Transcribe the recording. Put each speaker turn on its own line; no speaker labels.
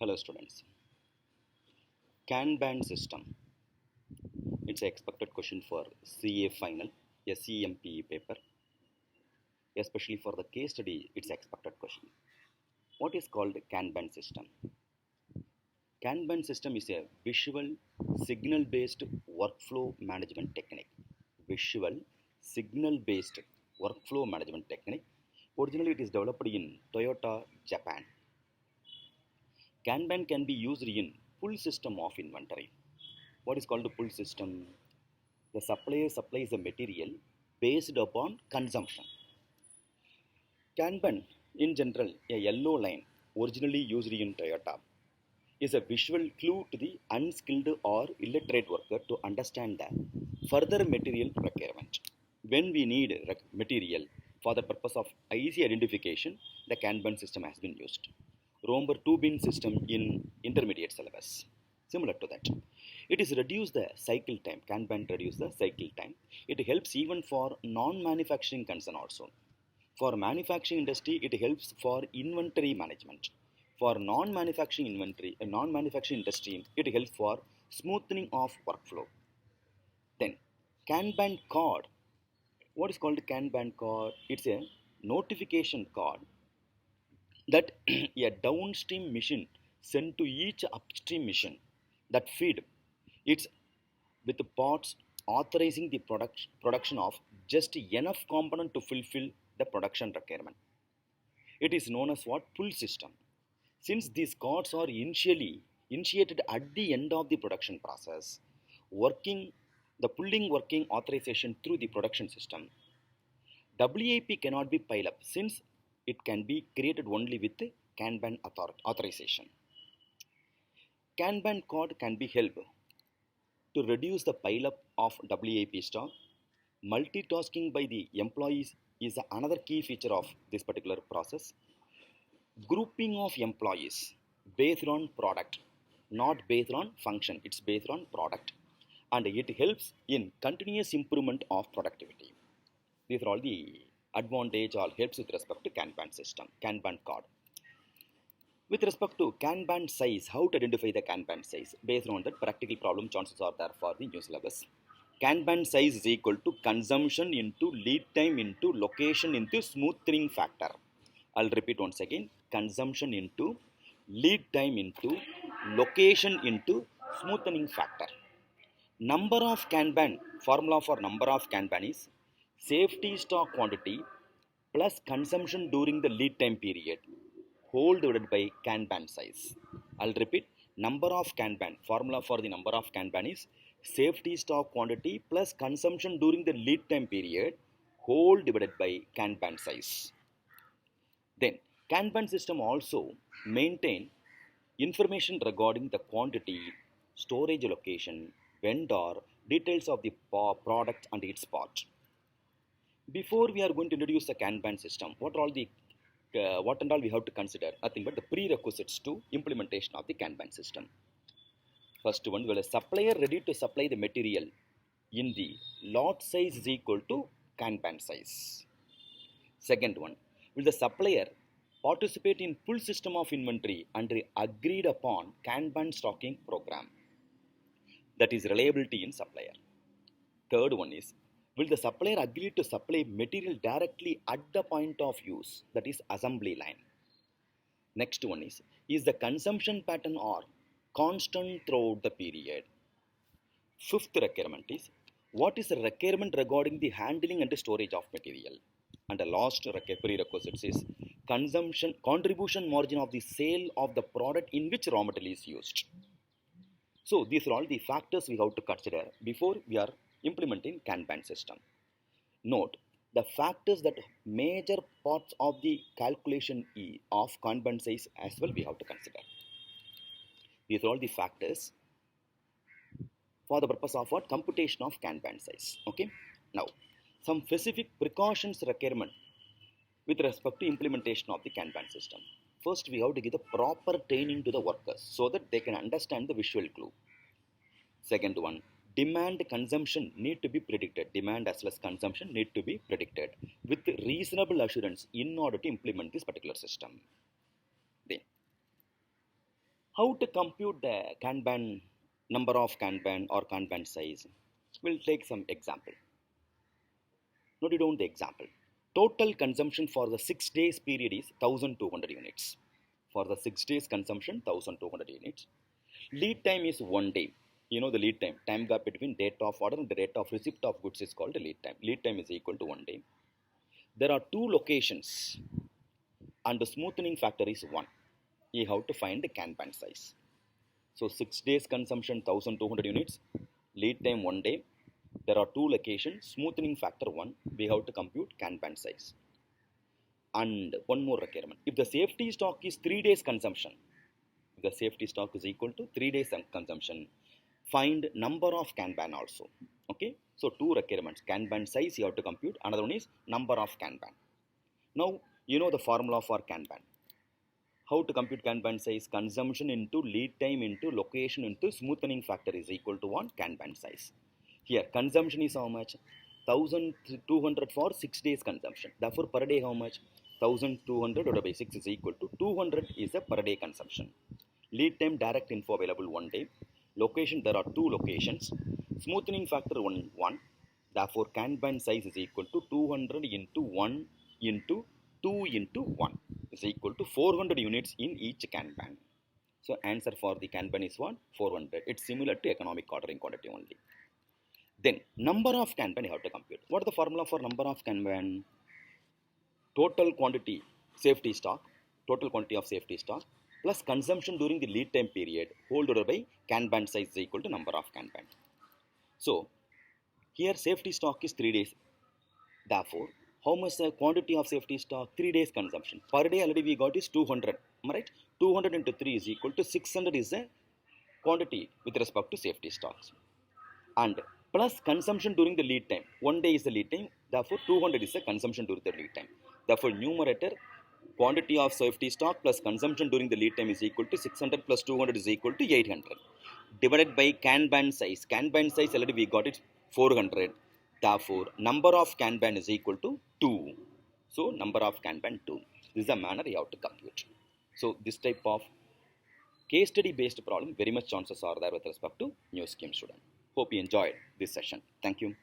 Hello students. Kanban system. It's an expected question for CA final, SEMPE paper. Especially for the case study, it's an expected question. What is called Kanban system? Kanban system is a visual signal based workflow management technique. Visual signal based workflow management technique. Originally it is developed in Toyota, Japan. Kanban can be used in full system of inventory. What is called a pull system? The supplier supplies the material based upon consumption. Kanban, in general, a yellow line originally used in Toyota, is a visual clue to the unskilled or illiterate worker to understand the further material requirement. When we need material for the purpose of easy identification, the Kanban system has been used. Remember 2-bin system in intermediate syllabus. Similar to that. It is reduce the cycle time. Kanban reduce the cycle time. It helps even for non-manufacturing concern also. For manufacturing industry, it helps for inventory management. For non-manufacturing industry, it helps for smoothing of workflow. Then, Kanban card. What is called Kanban card? It's a notification card that a downstream machine sent to each upstream machine that feed its with the parts authorizing the production of just enough component to fulfill the production requirement. It is known as what pull system. Since these cards are initially initiated at the end of the production process, working the pulling working authorization through the production system, WAP cannot be piled up since it can be created only with Kanban authorization. Kanban card can be helped to reduce the pileup of WAP stock. Multitasking by the employees is another key feature of this particular process. Grouping of employees based on product, not based on function, it's based on product. And it helps in continuous improvement of productivity. These are all the advantage or helps with respect to Kanban system, Kanban card. With respect to Kanban size, how to identify the Kanban size? Based on that, practical problem chances are there for the new syllabus. Kanban size is equal to consumption into lead time into location into smoothing factor. I'll repeat once again. Consumption into lead time into location into smoothing factor. Number of Kanban, formula for number of Kanban is safety stock quantity plus consumption during the lead time period whole divided by Kanban size. I'll repeat, number of Kanban, formula for the number of Kanban is safety stock quantity plus consumption during the lead time period whole divided by Kanban size. Then Kanban system also maintain information regarding the quantity, storage location, vendor, details of the product and its part. Before we are going to introduce the Kanban system, what and all we have to consider? Nothing but the prerequisites to implementation of the Kanban system. First one, will a supplier ready to supply the material in the lot size is equal to Kanban size? Second one, will the supplier participate in full system of inventory under agreed upon Kanban stocking program? That is reliability in supplier. Third one is, will the supplier agree to supply material directly at the point of use, that is assembly line? Next one is the consumption pattern or constant throughout the period? Fifth requirement is, what is the requirement regarding the handling and the storage of material? And the last prerequisite is contribution margin of the sale of the product in which raw material is used. So these are all the factors we have to consider before we are implementing Kanban system. Note, the factors that major parts of the calculation of Kanban size as well we have to consider. These are all the factors for the purpose of what? Computation of Kanban size. Okay. Now, some specific precautions requirement with respect to implementation of the Kanban system. First, we have to give the proper training to the workers so that they can understand the visual clue. Second one, demand consumption need to be predicted. Demand as well as consumption need to be predicted with reasonable assurance in order to implement this particular system. Then, How to compute the Kanban number of Kanban or Kanban size? We'll take some example. Note it down the example. Total consumption for the 6 days period is 1200 units. For the 6 days consumption, 1200 units. Lead time is 1 day. You know the lead time. Time gap between date of order and the date of receipt of goods is called lead time. Lead time is equal to 1 day. There are 2 locations and the smoothing factor is 1. You have to find the Kanban size. So 6 days consumption 1200 units, lead time 1 day. There are 2 locations, smoothing factor 1. We have to compute Kanban size. And one more requirement. If the safety stock is 3 days consumption, if the safety stock is equal to 3 days consumption, find number of Kanban also. Okay. So 2 requirements. Kanban size you have to compute. Another one is number of Kanban. Now you know the formula for Kanban. How to compute Kanban size? Consumption into lead time into location into smoothing factor is equal to 1 Kanban size. Here consumption is how much? 1200 for 6 days consumption. Therefore per day how much? 1200 divided by 6 is equal to 200 is the per day consumption. Lead time direct info available 1 day. Location there are 2 locations. Smoothing factor 1. Therefore Kanban size is equal to 200 into 1 into 2 into 1 is equal to 400 units in each Kanban. So answer for the Kanban is what? 400. It's similar to economic ordering quantity only. Then number of Kanban you have to compute. What is the formula for number of Kanban? Total quantity safety stock, total quantity of safety stock plus consumption during the lead time period whole divided by Kanban size is equal to number of Kanban. So here safety stock is 3 days. Therefore how much the quantity of safety stock? 3 days consumption. Per day already we got is 200. Am I right? 200 into 3 is equal to 600 is the quantity with respect to safety stocks. And plus consumption during the lead time. 1 day is the lead time. Therefore 200 is the consumption during the lead time. Therefore numerator quantity of safety stock plus consumption during the lead time is equal to 600 plus 200 is equal to 800. Divided by Kanban size. Kanban size already we got it 400. Therefore, number of Kanban is equal to 2. So, number of Kanban 2. This is the manner you have to compute. So, this type of case study based problem, very much chances are there with respect to new scheme student. Hope you enjoyed this session. Thank you.